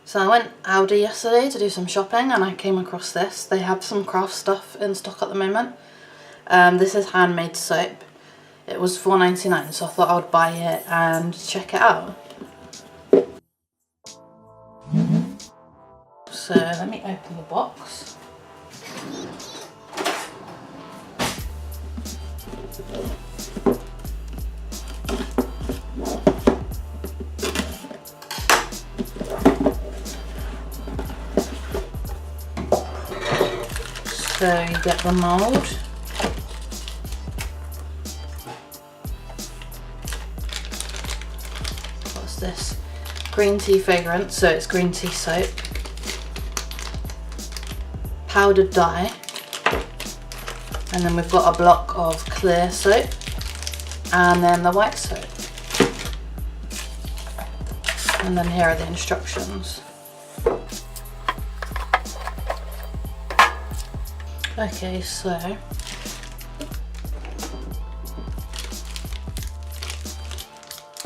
So I went Aldi yesterday to do some shopping and I came across this. They have some craft stuff in stock at the moment. This is Handmade soap. It was $4.99, so I thought I would buy it and check it out. So let me open the box. So you get the mould. What's this? Green tea fragrance, so it's green tea soap. Powdered dye. And then we've got a block of clear soap. And then the white soap. And then here are the instructions. Okay, so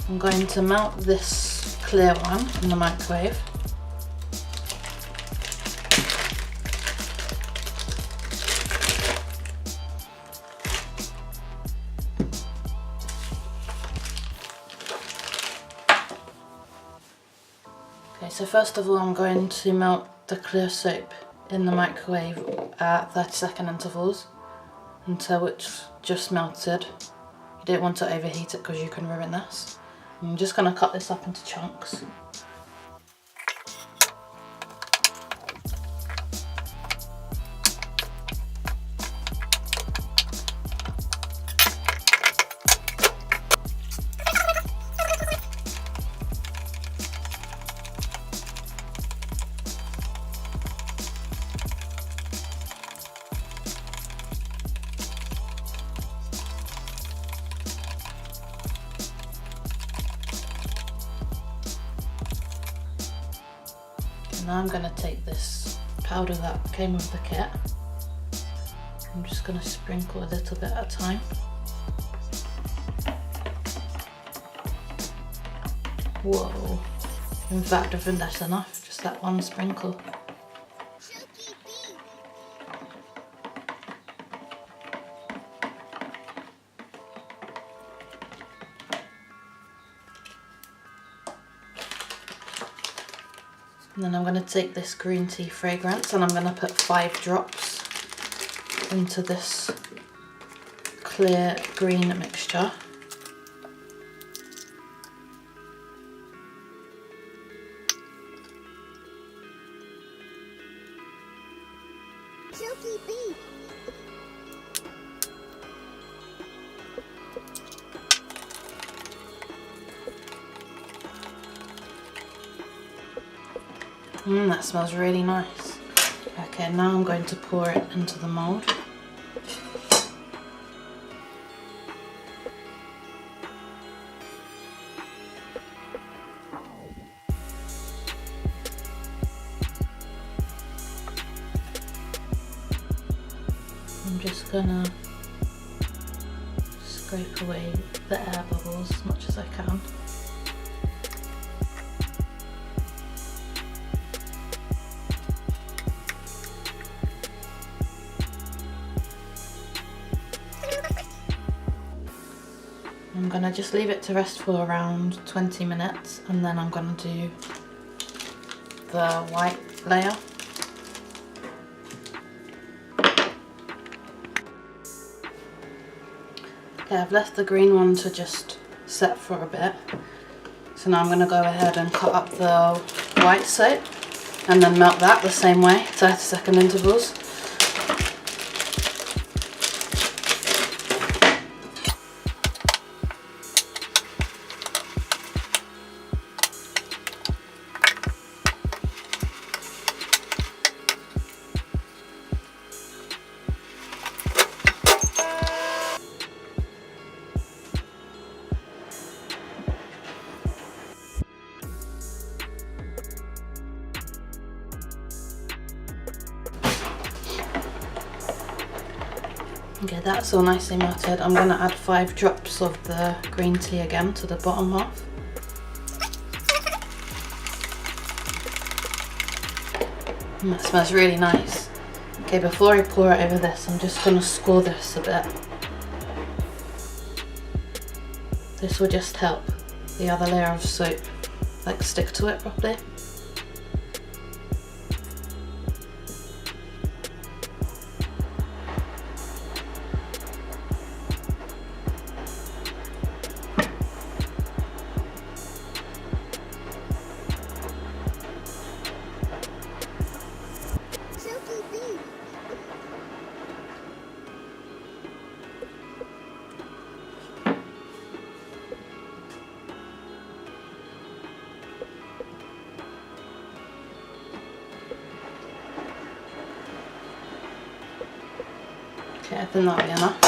I'm going to melt this clear one in the microwave. Okay, so first of all I'm going to melt the clear soap in the microwave at 30-second intervals until it's just melted. You don't want to overheat it because you can ruin this. I'm just going to cut this up into chunks. Now I'm going to take this powder that came with the kit. I'm just going to sprinkle a little bit at a time. Whoa. In fact, I think that's enough, just that one sprinkle. And then I'm going to take this green tea fragrance and I'm going to put 5 drops into this clear green mixture. Chuki B. That smells really nice. Okay, now I'm going to pour it into the mould. I'm just gonna scrape away the air bubbles as much as I can. I'm going to just leave it to rest for around 20 minutes and then I'm going to do the white layer. Okay, I've left the green one to just set for a bit. So now I'm going to go ahead and cut up the white soap and then melt that the same way, 30-second intervals. Okay, that's all nicely melted. I'm going to add 5 drops of the green tea again to the bottom half. That smells really nice. Okay, before I pour it over this, I'm just going to score this a bit. This will just help the other layer of soap like stick to it properly. Okay, I think that'll be enough.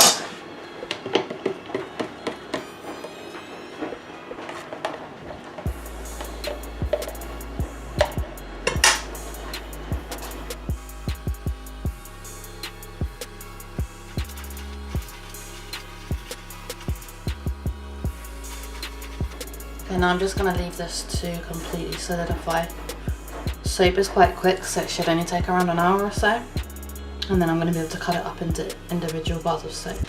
Okay, now I'm just going to leave this to completely solidify. Soap is quite quick, so it should only take around an hour or so. And then I'm going to be able to cut it up into individual bars of soap.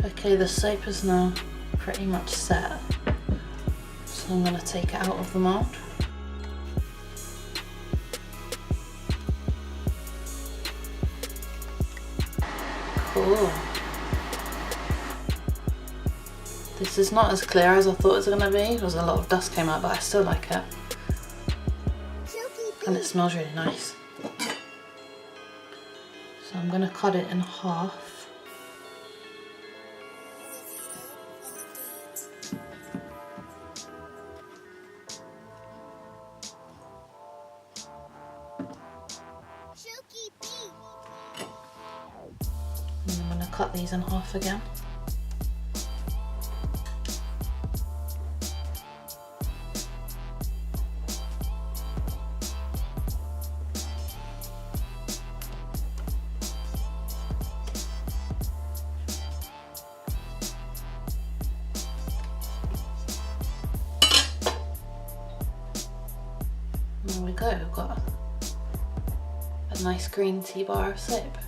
Okay, the soap is now pretty much set. So I'm going to take it out of the mould. Cool. This is not as clear as I thought it was going to be. There was a lot of dust came out, but I still like it. And it smells really nice. So I'm going to cut it in half. And I'm going to cut these in half again. There we go, we've got a nice green tea bar of soap.